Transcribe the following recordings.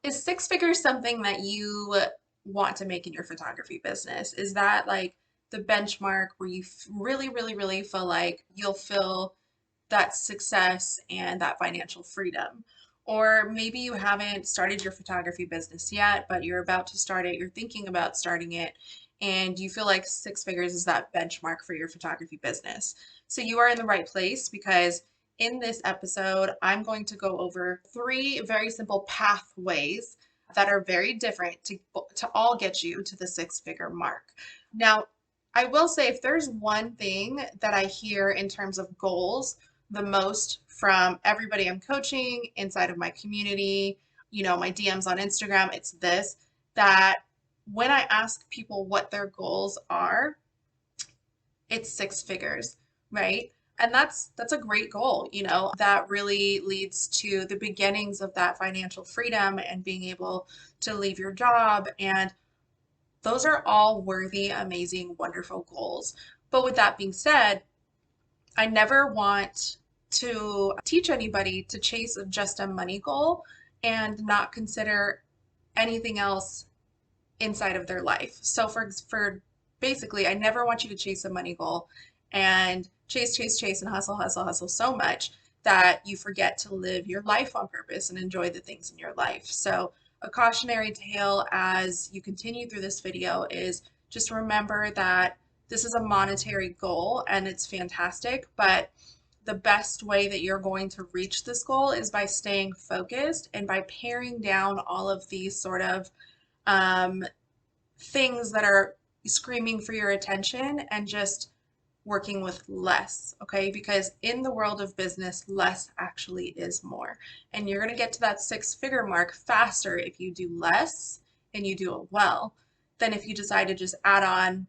Is six figures something that you want to make in your photography business? Is that like the benchmark where you really, really, really feel like you'll feel that success and that financial freedom? Or maybe you haven't started your photography business yet, but you're about to start it, you're thinking about starting it, and you feel like six figures is that benchmark for your photography business. So you are in the right place because in this episode, I'm going to go over three very simple pathways that are very different to all get you to the six-figure mark. Now, I will say if there's one thing that I hear in terms of goals the most from everybody I'm coaching inside of my community, my DMs on Instagram, it's this, that when I ask people what their goals are, it's six figures, right? And that's a great goal, that really leads to the beginnings of that financial freedom and being able to leave your job. And those are all worthy, amazing, wonderful goals. But with that being said, I never want to teach anybody to chase just a money goal and not consider anything else inside of their life. So for basically, I never want you to chase a money goal and chase, chase, chase, and hustle, hustle, hustle so much that you forget to live your life on purpose and enjoy the things in your life. So a cautionary tale as you continue through this video is just remember that this is a monetary goal and it's fantastic, but the best way that you're going to reach this goal is by staying focused and by paring down all of these sort of um, things that are screaming for your attention and just working with less, okay? Because in the world of business, less actually is more. And you're going to get to that six-figure mark faster if you do less and you do it well than if you decide to just add on,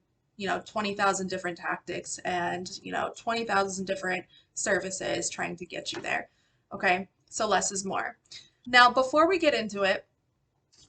20,000 different tactics and, 20,000 different services trying to get you there, okay? So less is more. Now, before we get into it,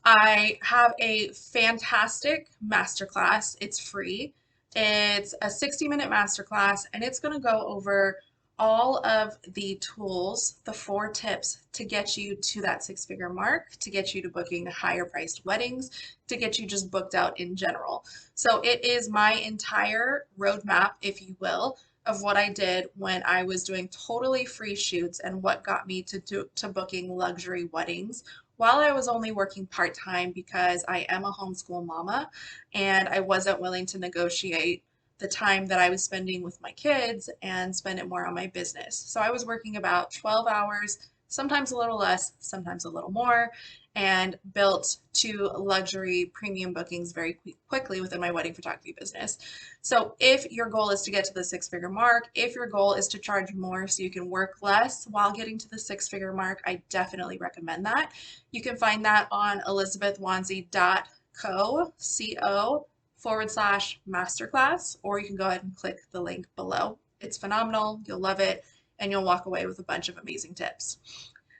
I have a fantastic masterclass. It's free. It's a 60-minute masterclass, and it's going to go over all of the tools, the 4 tips to get you to that six-figure mark, to get you to booking higher priced weddings, to get you just booked out in general. So it is my entire roadmap, if you will, of what I did when I was doing totally free shoots and what got me to booking luxury weddings while I was only working part-time because I am a homeschool mama and I wasn't willing to negotiate the time that I was spending with my kids and spend it more on my business. So I was working about 12 hours, sometimes a little less, sometimes a little more, and built 2 luxury premium bookings very quickly within my wedding photography business. So if your goal is to get to the six-figure mark, if your goal is to charge more so you can work less while getting to the six-figure mark, I definitely recommend that. You can find that on elizabethwanzi.co/masterclass, or you can go ahead and click the link below. It's phenomenal. You'll love it, and you'll walk away with a bunch of amazing tips.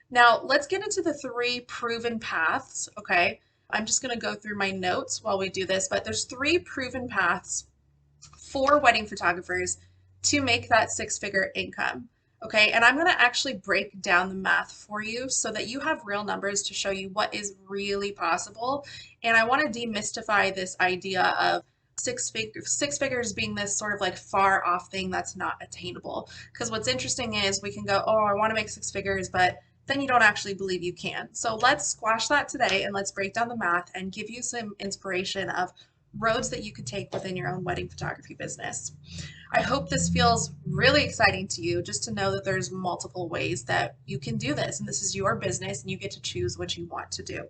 Now, let's get into the 3 proven paths, okay? I'm just going to go through my notes while we do this, but there's 3 proven paths for wedding photographers to make that six-figure income. Okay, and I'm going to actually break down the math for you so that you have real numbers to show you what is really possible. And I want to demystify this idea of six figures being this sort of like far off thing that's not attainable. Because what's interesting is we can go, oh, I want to make 6 figures, but then you don't actually believe you can. So let's squash that today and let's break down the math and give you some inspiration of roads that you could take within your own wedding photography business. I hope this feels really exciting to you just to know that there's multiple ways that you can do this and this is your business and you get to choose what you want to do.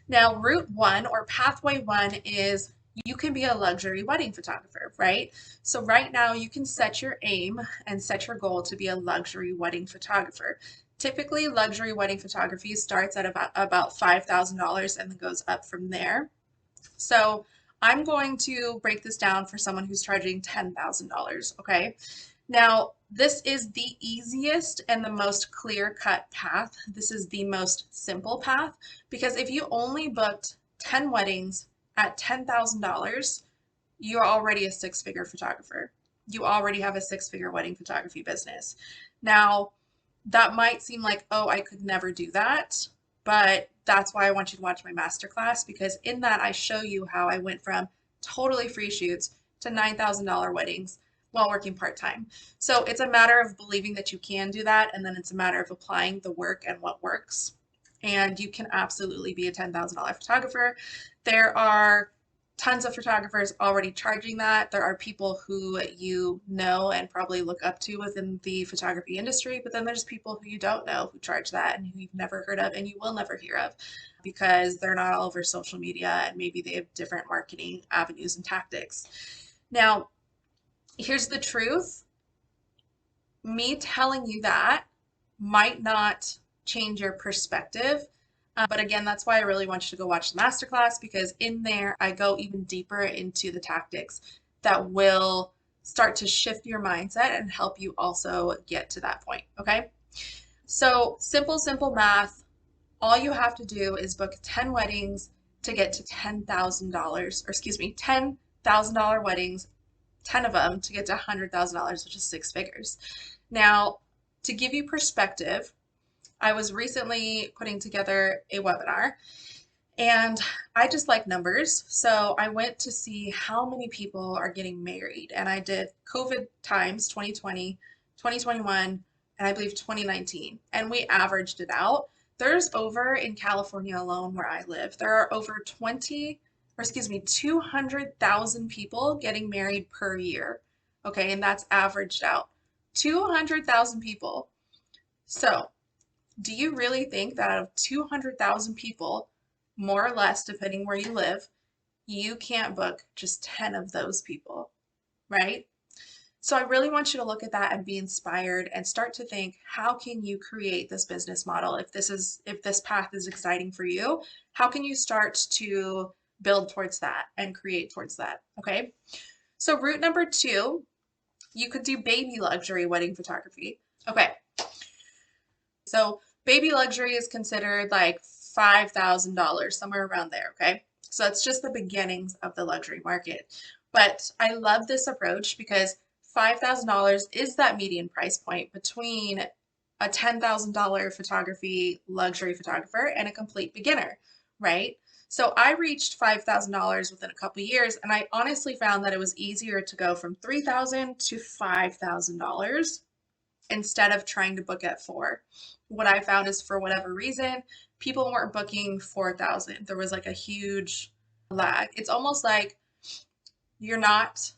Now, route 1 or pathway 1 is you can be a luxury wedding photographer, right? So right now you can set your aim and set your goal to be a luxury wedding photographer. Typically, luxury wedding photography starts at about $5,000 and then goes up from there. So I'm going to break this down for someone who's charging $10,000, okay? Now, this is the easiest and the most clear-cut path. This is the most simple path because if you only booked 10 weddings at $10,000, you're already a six-figure photographer. You already have a six-figure wedding photography business. Now, that might seem like, oh, I could never do that. But that's why I want you to watch my masterclass, because in that I show you how I went from totally free shoots to $9,000 weddings while working part-time. So it's a matter of believing that you can do that, and then it's a matter of applying the work and what works. And you can absolutely be a $10,000 photographer. There are tons of photographers already charging that. There are people who you know and probably look up to within the photography industry, but then there's people who you don't know who charge that and who you've never heard of and you will never hear of because they're not all over social media and maybe they have different marketing avenues and tactics. Now, here's the truth. Me telling you that might not change your perspective. But again, that's why I really want you to go watch the masterclass, because in there I go even deeper into the tactics that will start to shift your mindset and help you also get to that point. Okay. So simple math. All you have to do is book 10 weddings to get to $10,000, or excuse me, $10,000 weddings, 10 of them to get to $100,000, which is 6 figures. Now, to give you perspective, I was recently putting together a webinar and I just like numbers. So I went to see how many people are getting married, and I did COVID times 2020, 2021, and I believe 2019, and we averaged it out. There's over in California alone where I live, there are over 200,000 people getting married per year. Okay, and that's averaged out. 200,000 people. So do you really think that out of 200,000 people, more or less, depending where you live, you can't book just 10 of those people, right? So I really want you to look at that and be inspired and start to think, how can you create this business model? If this path is exciting for you, how can you start to build towards that and create towards that? Okay. So route number 2, you could do baby luxury wedding photography. Okay. So baby luxury is considered like $5,000, somewhere around there, okay? So it's just the beginnings of the luxury market. But I love this approach because $5,000 is that median price point between a $10,000 photography luxury photographer and a complete beginner, right? So I reached $5,000 within a couple of years, and I honestly found that it was easier to go from $3,000 to $5,000 instead of trying to book at 4. What I found is, for whatever reason, people weren't booking 4,000. There was like a huge lag. It's almost like you're not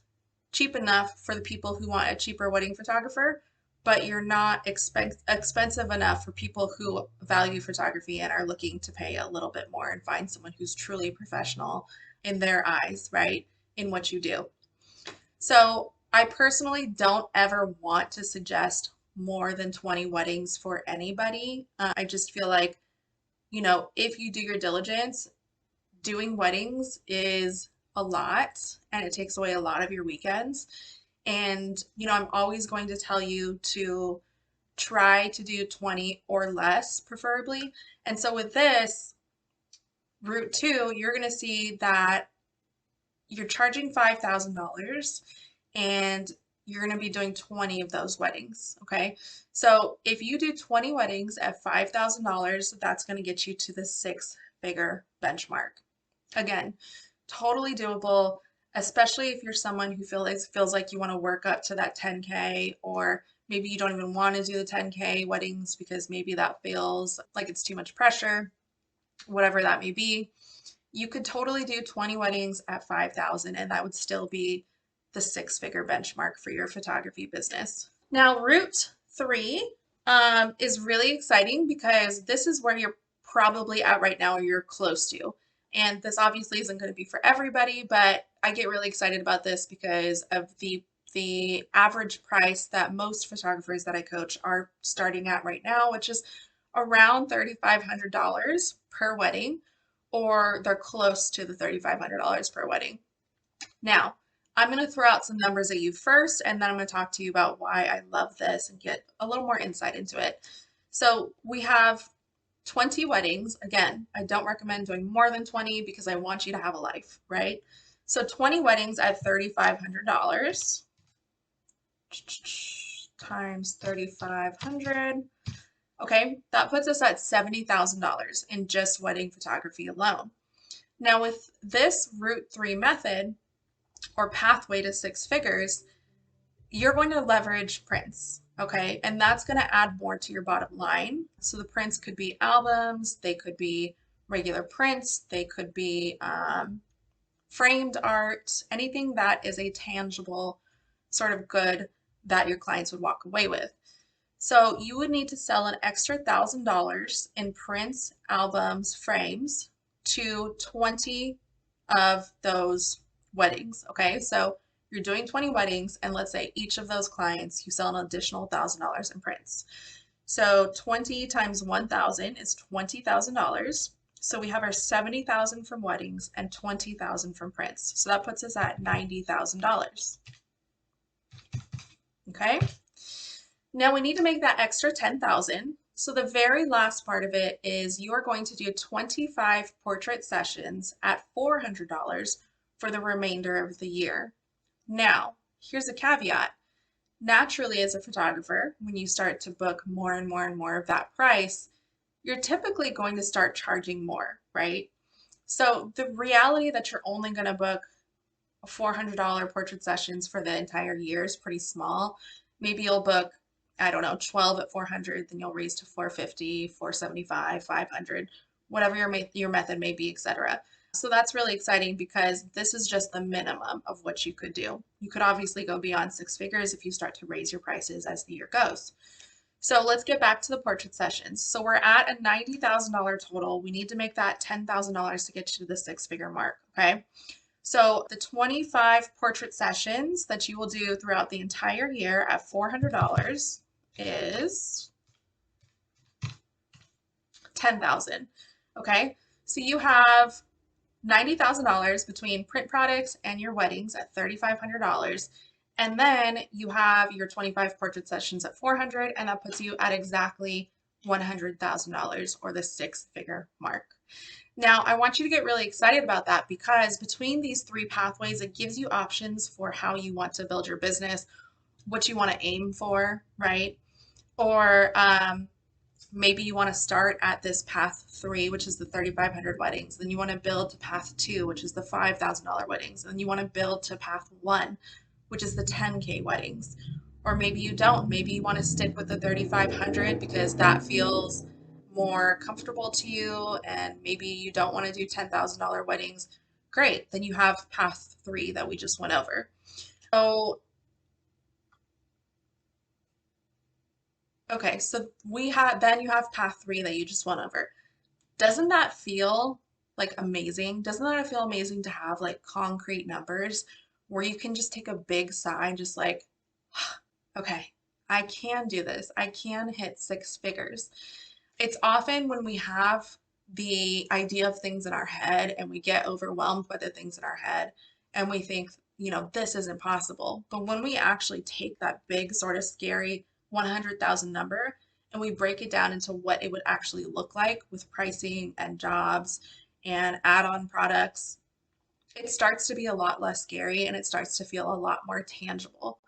cheap enough for the people who want a cheaper wedding photographer, but you're not expensive enough for people who value photography and are looking to pay a little bit more and find someone who's truly professional in their eyes, right? In what you do. So I personally don't ever want to suggest more than 20 weddings for anybody. I just feel like, if you do your diligence, doing weddings is a lot and it takes away a lot of your weekends. And, I'm always going to tell you to try to do 20 or less, preferably. And so with this route 2, you're going to see that you're charging $5,000 and you're going to be doing 20 of those weddings. Okay. So if you do 20 weddings at $5,000, that's going to get you to the 6-figure benchmark. Again, totally doable, especially if you're someone who feels like you want to work up to that 10K, or maybe you don't even want to do the 10K weddings because maybe that feels like it's too much pressure, whatever that may be. You could totally do 20 weddings at 5,000 and that would still be the 6-figure benchmark for your photography business. Now, route 3 is really exciting because this is where you're probably at right now, or you're close to. And this obviously isn't going to be for everybody, but I get really excited about this because of the average price that most photographers that I coach are starting at right now, which is around $3,500 per wedding, or they're close to the $3,500 per wedding. Now, I'm going to throw out some numbers at you first, and then I'm going to talk to you about why I love this and get a little more insight into it. So we have 20 weddings. Again, I don't recommend doing more than 20 because I want you to have a life, right? So 20 weddings at $3,500 times 3,500. Okay, that puts us at $70,000 in just wedding photography alone. Now, with this Route 3 method or pathway to six figures, you're going to leverage prints, okay? And that's going to add more to your bottom line. So the prints could be albums, they could be regular prints, they could be framed art, anything that is a tangible sort of good that your clients would walk away with. So you would need to sell an extra $1,000 in prints, albums, frames to 20 of those weddings. Okay, so you're doing 20 weddings, and let's say each of those clients you sell an additional $1,000 in prints. So 20 times 1,000 is $20,000. So we have our 70,000 from weddings and 20,000 from prints. So that puts us at $90,000. Okay. Now we need to make that extra 10,000. So the very last part of it is you are going to do 25 portrait sessions at $400 for the remainder of the year. Now, here's a caveat. Naturally, as a photographer, when you start to book more and more and more of that price, you're typically going to start charging more, right? So the reality that you're only going to book $400 portrait sessions for the entire year is pretty small. Maybe you'll book, I don't know, 12 at 400, then you'll raise to 450, 475, 500, whatever your method may be, etc. So that's really exciting because this is just the minimum of what you could do. You could obviously go beyond six figures if you start to raise your prices as the year goes. So let's get back to the portrait sessions. So we're at a $90,000 total. We need to make that $10,000 to get you to the six-figure mark, okay? So the 25 portrait sessions that you will do throughout the entire year at $400 is 10,000. Okay, so you have $90,000 between print products and your weddings at $3,500. And then you have your 25 portrait sessions at 400, and that puts you at exactly $100,000 or the six-figure mark. Now, I want you to get really excited about that because between these three pathways, it gives you options for how you want to build your business, what you want to aim for, right? Or maybe you want to start at this path 3, which is the 3,500 weddings. Then you want to build to path 2, which is the $5,000 weddings. And then you want to build to path 1, which is the 10K weddings. Or maybe you don't. Maybe you want to stick with the 3,500 because that feels more comfortable to you. And maybe you don't want to do $10,000 weddings. Great. Then you have path 3 that we just went over. So okay, so then you have path 3 that you just went over. Doesn't that feel like amazing? Doesn't that feel amazing to have like concrete numbers where you can just take a big sigh and just like, okay, I can do this. I can hit six figures. It's often when we have the idea of things in our head and we get overwhelmed by the things in our head and we think, this isn't possible. But when we actually take that big sort of scary 100,000 number and we break it down into what it would actually look like with pricing and jobs and add-on products, it starts to be a lot less scary and it starts to feel a lot more tangible.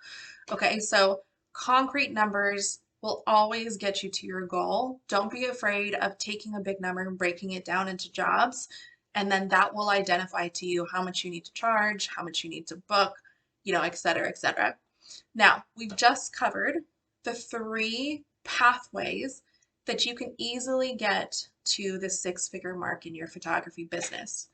Okay, so concrete numbers will always get you to your goal. Don't be afraid of taking a big number and breaking it down into jobs. And then that will identify to you how much you need to charge, how much you need to book, et cetera, et cetera. Now, we've just covered the three pathways that you can easily get to the six-figure mark in your photography business.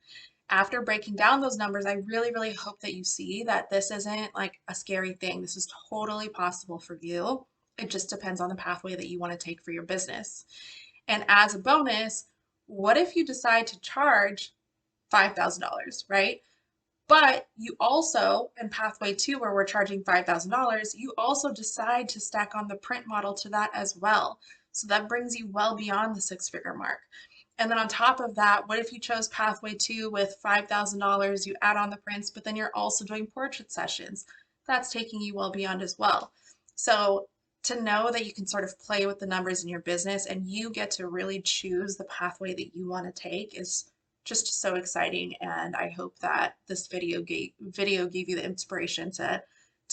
After breaking down those numbers, I really, really hope that you see that this isn't like a scary thing. This is totally possible for you. It just depends on the pathway that you want to take for your business. And as a bonus, what if you decide to charge $5,000, right? But you also, in pathway 2, where we're charging $5,000, you also decide to stack on the print model to that as well. So that brings you well beyond the six-figure mark. And then on top of that, what if you chose pathway 2 with $5,000, you add on the prints, but then you're also doing portrait sessions? That's taking you well beyond as well. So to know that you can sort of play with the numbers in your business and you get to really choose the pathway that you want to take is just so exciting. And I hope that this video gave you the inspiration to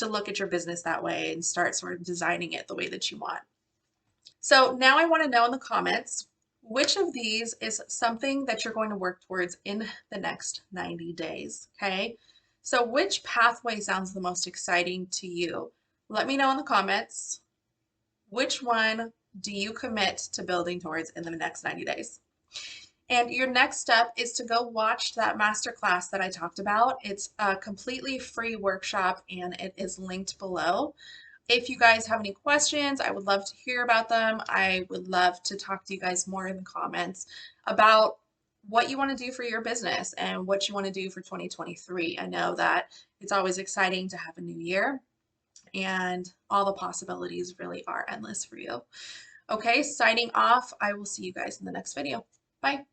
look at your business that way and start sort of designing it the way that you want. So now I want to know in the comments, which of these is something that you're going to work towards in the next 90 days? Okay. So which pathway sounds the most exciting to you? Let me know in the comments. Which one do you commit to building towards in the next 90 days? And your next step is to go watch that masterclass that I talked about. It's a completely free workshop and it is linked below. If you guys have any questions, I would love to hear about them. I would love to talk to you guys more in the comments about what you want to do for your business and what you want to do for 2023. I know that it's always exciting to have a new year and all the possibilities really are endless for you. Okay, signing off. I will see you guys in the next video. Bye.